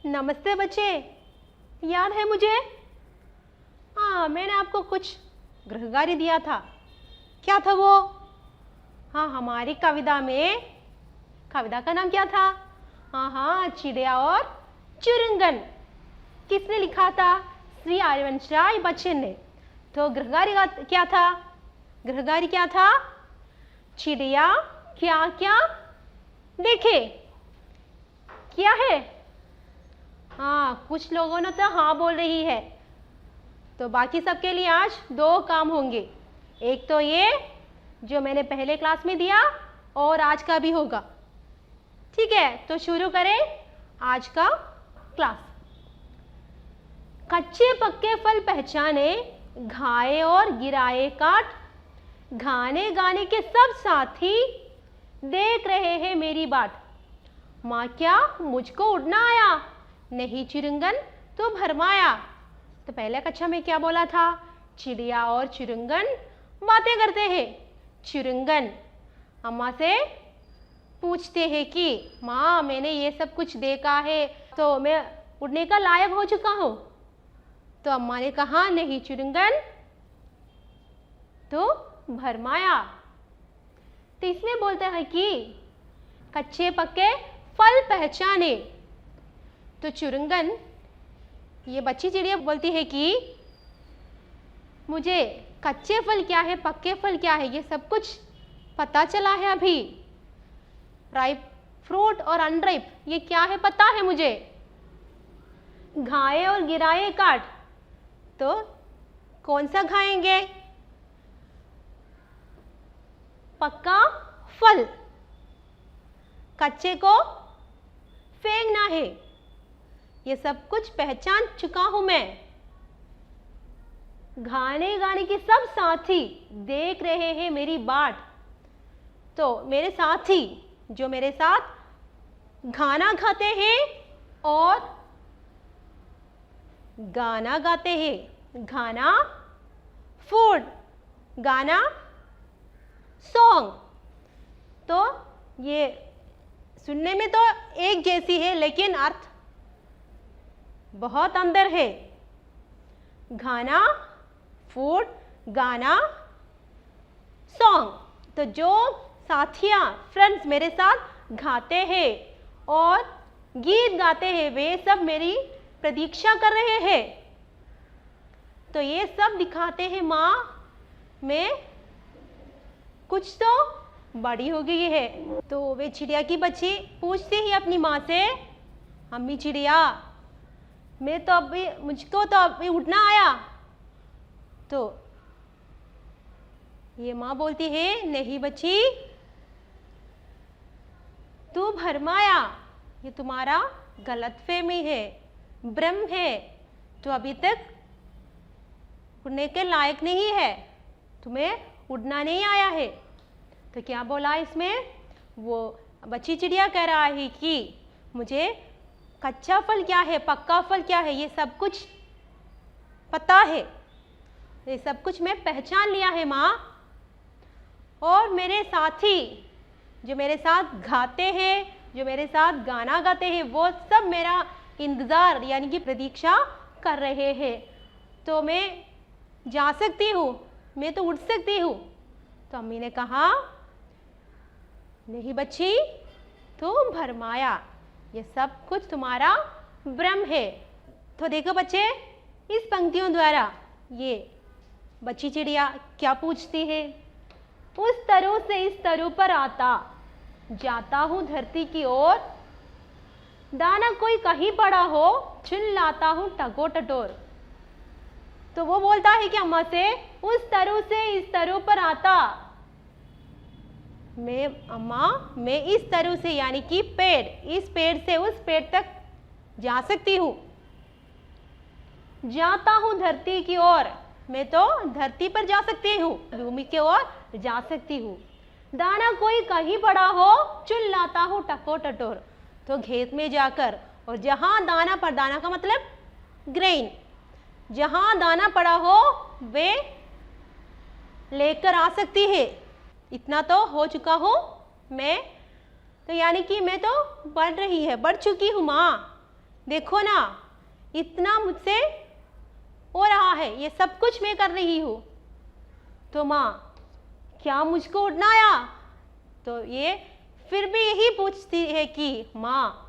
नमस्ते बच्चे, याद है मुझे? हाँ, मैंने आपको कुछ गृह कार्य दिया था। क्या था वो? हाँ, हमारी कविता में, कविता का नाम क्या था? हाँ, चिड़िया और चुरंगन। किसने लिखा था? श्री आर्यवंश राय बच्चन ने। तो गृह कार्य क्या था? गृह कार्य क्या था? चिड़िया क्या क्या देखे। क्या है? हाँ, कुछ लोगों ने तो हाँ बोल रही है। तो बाकी सबके लिए आज दो काम होंगे। एक तो ये जो मैंने पहले क्लास में दिया और आज का भी होगा। ठीक है, तो शुरू करें आज का क्लास। कच्चे पक्के फल पहचाने, घाए और गिराए काट, गाने गाने के सब साथी देख रहे हैं मेरी बाट। माँ क्या मुझको उड़ना आया? नहीं चिरंगन तो भरमाया। तो पहले कक्षा में क्या बोला था? चिड़िया और चिरंगन बातें करते हैं। चिरंगन अम्मा से पूछते हैं कि माँ मैंने ये सब कुछ देखा है, तो मैं उड़ने का लायक हो चुका हूँ? तो अम्मा ने कहा नहीं चिरंगन तो भरमाया। तो इसमें बोलते हैं कि कच्चे पक्के फल पहचाने। तो चुरंगन, ये बच्ची चिड़िया बोलती है कि मुझे कच्चे फल क्या है, पक्के फल क्या है, ये सब कुछ पता चला है अभी। राइप फ्रूट और अनराइप ये क्या है पता है मुझे। घाए और गिराए काट, तो कौन सा खाएंगे? पक्का फल। कच्चे को फेंकना है। ये सब कुछ पहचान चुका हूं मैं। गाने गाने के सब साथी देख रहे हैं मेरी बाट। तो मेरे साथी जो मेरे साथ गाना गाते हैं और गाना गाते हैं। गाना फूड, गाना सॉन्ग। तो ये सुनने में तो एक जैसी है लेकिन अर्थ बहुत अंदर है। गाना फूड, गाना सॉन्ग। तो जो साथियाँ फ्रेंड्स मेरे साथ गाते हैं और गीत गाते हैं वे सब मेरी प्रतीक्षा कर रहे हैं। तो ये सब दिखाते हैं माँ मैं कुछ तो बड़ी हो गई है। तो वे चिड़िया की बच्ची पूछती ही अपनी माँ से, अम्मी चिड़िया मुझको तो अभी उड़ना आया। तो ये माँ बोलती है नहीं बच्ची तू भरमाया, ये तुम्हारा गलतफहमी है, भ्रम है। तो अभी तक उड़ने के लायक नहीं है, तुम्हें उड़ना नहीं आया है। तो क्या बोला इसमें? वो बच्ची चिड़िया कह रहा है कि मुझे कच्चा फल क्या है, पक्का फल क्या है, ये सब कुछ पता है। ये सब कुछ मैं पहचान लिया है माँ। और मेरे साथी जो मेरे साथ गाते हैं, जो मेरे साथ गाना गाते हैं, वो सब मेरा इंतज़ार यानी कि प्रतीक्षा कर रहे हैं। तो मैं जा सकती हूँ, मैं तो उड़ सकती हूँ। तो अम्मी ने कहा नहीं बच्ची तुम भरमाया, ये सब कुछ तुम्हारा भ्रम है। तो देखो बच्चे, इस पंक्तियों द्वारा ये बच्ची चिड़िया क्या पूछती है? उस तरु से इस तरु पर आता, जाता हूँ धरती की ओर, दाना कोई कहीं पड़ा हो, चुन लाता हूँ टको टटोर। तो वो बोलता है कि अम्मा से उस तरु से इस तरु पर आता। मैं इस तरह से यानी कि पेड़, इस पेड़ से उस पेड़ तक जा सकती हूँ। जाता हूँ धरती की ओर, मैं तो धरती पर जा सकती हूँ, भूमि की ओर जा सकती हूँ। दाना कोई कहीं पड़ा हो, चुन लाता हूँ टको टटोर। तो खेत में जाकर और जहाँ दाना पर, दाना का मतलब ग्रेन, जहाँ दाना पड़ा हो वे लेकर आ सकती है। इतना तो हो चुका हूँ मैं। तो यानी कि मैं तो बढ़ चुकी हूँ माँ। देखो ना, इतना मुझसे हो रहा है, ये सब कुछ मैं कर रही हूँ, तो माँ क्या मुझको उड़ना आया? तो ये फिर भी यही पूछती है कि माँ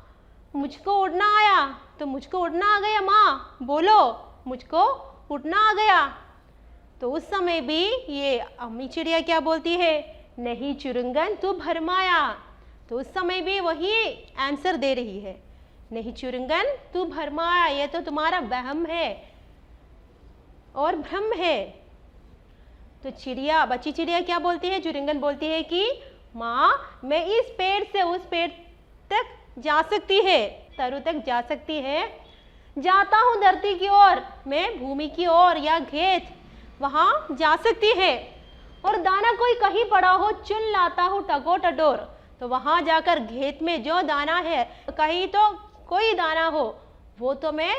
मुझको उड़ना आया? तो मुझको उड़ना आ गया माँ, बोलो मुझको उड़ना आ गया। तो उस समय भी ये अम्मी चिड़िया क्या बोलती है? नहीं चुरुंगन तू भरमाया। तो उस समय भी वही आंसर दे रही है, नहीं चुरुंगन तू भरमाया, ये तो तुम्हारा वहम है और भ्रम है। तो चिड़िया, बच्ची चिड़िया क्या बोलती है? चुरुंगन बोलती है कि माँ मैं इस पेड़ से उस पेड़ तक जा सकती है, तरु तक जा सकती है, जाता हूँ धरती की ओर, मैं भूमि की ओर या खेत वहाँ जा सकती है, और दाना कोई कहीं पड़ा हो चुन लाता हूँ टको टटोर। तो वहाँ जाकर खेत में जो दाना है, कहीं तो कोई दाना हो, वो तो मैं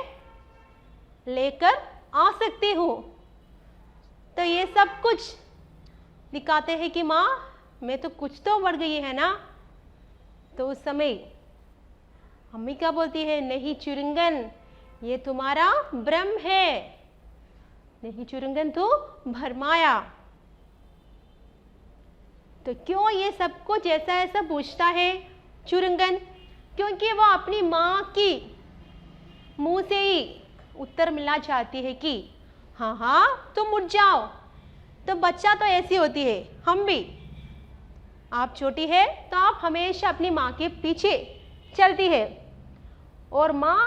लेकर आ सकती हूँ। तो ये सब कुछ दिखाते हैं कि माँ मैं तो कुछ तो बढ़ गई है ना। तो उस समय अम्मी क्या बोलती है? नहीं चुरुंगन ये तुम्हारा भ्रम है, नहीं चुरुंगन तू भरमाया। तो क्यों ये सब कुछ ऐसा ऐसा पूछता है चुरुंगन? क्योंकि वो अपनी माँ की मुंह से ही उत्तर मिलना चाहती है कि हाँ हाँ तुम उठ जाओ। तो बच्चा तो ऐसी होती है, हम भी, आप छोटी है तो आप हमेशा अपनी माँ के पीछे चलती है, और माँ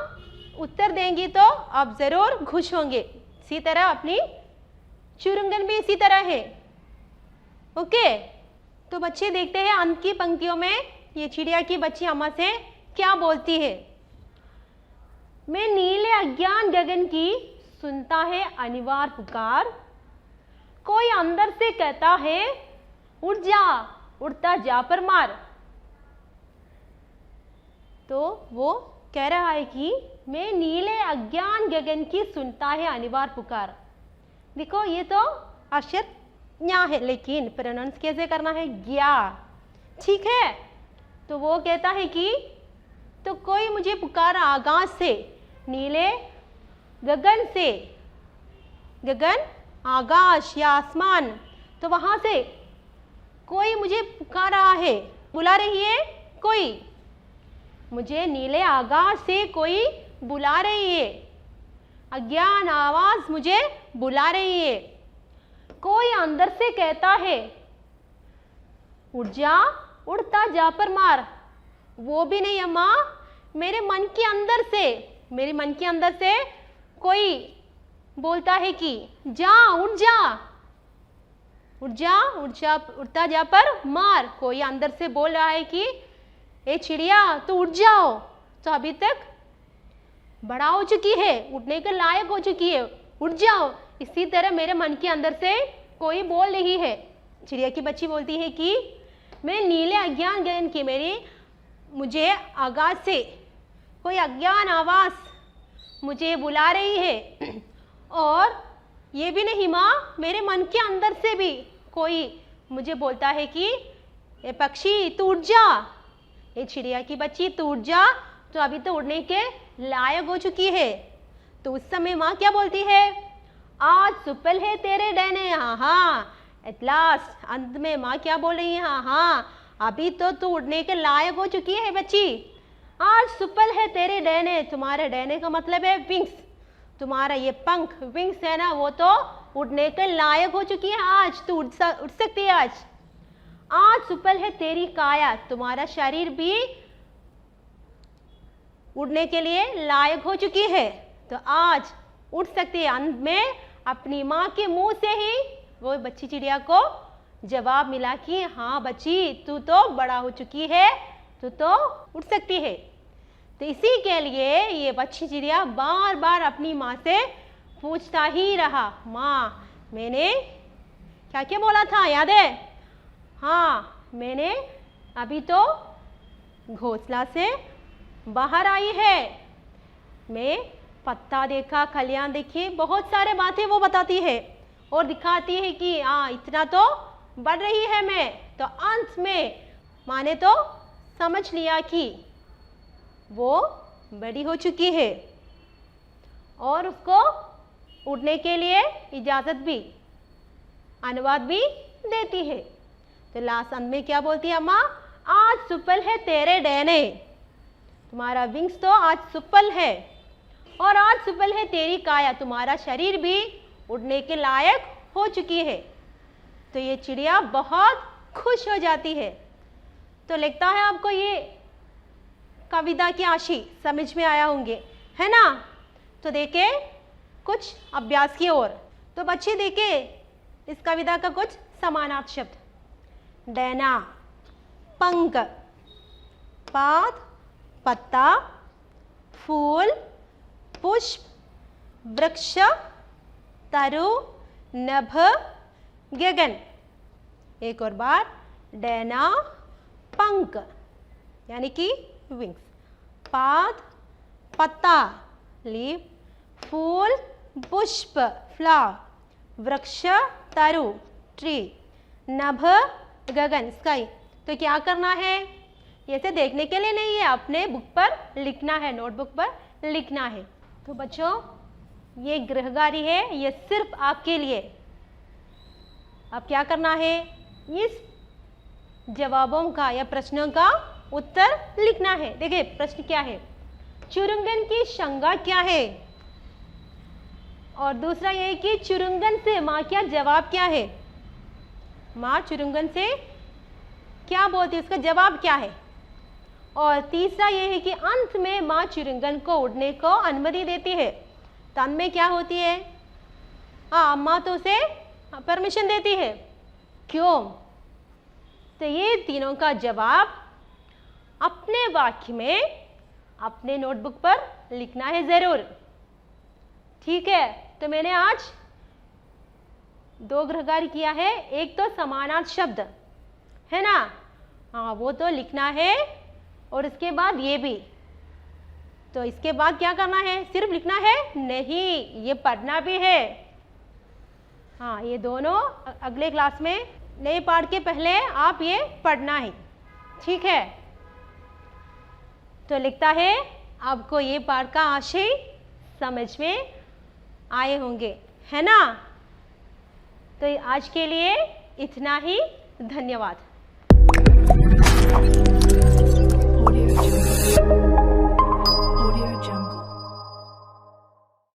उत्तर देंगी तो आप ज़रूर खुश होंगे। इसी तरह अपनी चुरुंगन भी इसी तरह है। ओके, तो बच्चे देखते हैं अंत की पंक्तियों में ये चिड़िया की बच्ची अम्मा से क्या बोलती है। मैं नीले अज्ञान गगन की सुनता है अनिवार्य पुकार, कोई अंदर से कहता है उठ जा, उड़ता जा पर मार। तो वो कह रहा है कि मैं नीले अज्ञान गगन की सुनता है अनिवार्य पुकार। देखो ये तो अक्षर न्या है, लेकिन प्रोनाउंस कैसे करना है? ज्ञा, ठीक है। तो वो कहता है कि तो कोई मुझे पुकारा आकाश से, नीले गगन से, गगन आकाश या आसमान, तो वहां से कोई मुझे पुकार रहा है, बुला रही है कोई, मुझे नीले आकाश से कोई बुला रही है, अज्ञान आवाज मुझे बुला रही है। कोई अंदर से कहता है उठ जा, उड़ता जा पर मार। वो भी नहीं अम्मा, मेरे मन के अंदर से, मेरे मन के अंदर से कोई बोलता है कि जा, उठ जा, उठ जा, उठ जा, उड़ता जा पर मार। कोई अंदर से बोल रहा है कि ए चिड़िया तो उठ जाओ, तो अभी तक बड़ा हो चुकी है, उठने के लायक हो चुकी है, उठ जाओ। इसी तरह मेरे मन के अंदर से कोई बोल रही है। चिड़िया की बच्ची बोलती है कि मैं नीले अज्ञान गगन की, मुझे आगाज से कोई अज्ञान आवाज मुझे बुला रही है, और ये भी नहीं माँ, मेरे मन के अंदर से भी कोई मुझे बोलता है कि ए पक्षी तू उठ जा, ये चिड़िया की बच्ची तू उठ जा, तो अभी तो उड़ने के लायक हो चुकी है। तो उस समय माँ क्या बोलती है? आज सुपल है तेरे डैने, हाँ हाँ, एट लास्ट, अंत में माँ क्या बोल रही है? हाँ हाँ, अभी तो तू उड़ने के लायक हो चुकी है बच्ची, आज सुपल है तेरे डैने। तुम्हारे डैने का मतलब है विंग्स, तुम्हारा ये पंख विंग्स है ना, वो तो उड़ने के लायक हो चुकी है, आज तू उड़ सकती है। आज सुपल है तेरी काया, तुम्हारा शरीर भी उड़ने के लिए लायक हो चुकी है, तो आज उड़ सकती है। अंत में अपनी माँ के मुंह से ही वो बच्ची चिड़िया को जवाब मिला कि हाँ बच्ची तू तो बड़ा हो चुकी है, तू तो उड़ सकती है। तो इसी के लिए ये बच्ची चिड़िया बार बार अपनी माँ से पूछता ही रहा, माँ मैंने क्या क्या बोला था याद है? हाँ, मैंने अभी तो घोंसला से बाहर आई है, मैं पत्ता देखा, खलियान देखी, बहुत सारे बातें वो बताती है और दिखाती है कि हाँ इतना तो बढ़ रही है मैं। तो अंत में माँ ने तो समझ लिया कि वो बड़ी हो चुकी है और उसको उड़ने के लिए इजाज़त भी, अनुवाद भी देती है। तो लास्ट अंत में क्या बोलती है अम्मा? आज सुपल है तेरे डैने, तुम्हारा विंग्स तो आज सुपल है, और आज सुपल है तेरी काया, तुम्हारा शरीर भी उड़ने के लायक हो चुकी है। तो ये चिड़िया बहुत खुश हो जाती है। तो लगता है आपको ये कविता की आशी समझ में आया होंगे, है ना? तो देखे कुछ अभ्यास की ओर। तो बच्चे देखे इस कविता का कुछ समानार्थी शब्द। डैना, पंख, पात, पत्ता, फूल, पुष्प, वृक्ष, तरु, नभ, गगन। एक और बार, डैना, पंख यानी कि विंग्स, पात, पत्ता लीफ, फूल, पुष्प फ्लावर, वृक्ष तरु ट्री, नभ गगन स्काई। तो क्या करना है? ये से देखने के लिए नहीं है, अपने बुक पर लिखना है, नोटबुक पर लिखना है। तो बच्चों ये गृहकारी है, ये सिर्फ आपके लिए। अब क्या करना है? इस जवाबों का या प्रश्नों का उत्तर लिखना है। देखिए प्रश्न क्या है? चुरुंगन की संज्ञा क्या है? और दूसरा ये है कि चुरुंगन से माँ क्या जवाब क्या है? माँ चुरुंगन से क्या बोलती है, उसका जवाब क्या है? और तीसरा ये है कि अंत में माँ चुरुंगन को उड़ने को अनुमति देती है। तो अंत में क्या होती है? हाँ, अम्मा तो उसे परमिशन देती है। क्यों? तो ये तीनों का जवाब अपने वाक्य में अपने नोटबुक पर लिखना है जरूर। ठीक है? तो मैंने आज 2 गृहकारी किया है, एक तो समानार्थी शब्द है ना, हाँ वो तो लिखना है, और इसके बाद ये भी। तो इसके बाद क्या करना है? सिर्फ लिखना है नहीं, ये पढ़ना भी है। हाँ, ये दोनों अगले क्लास में नए पाठ के पहले आप ये पढ़ना है। ठीक है? तो लिखता है आपको ये पाठ का आशय समझ में आए होंगे, है ना? तो आज के लिए इतना ही। धन्यवाद।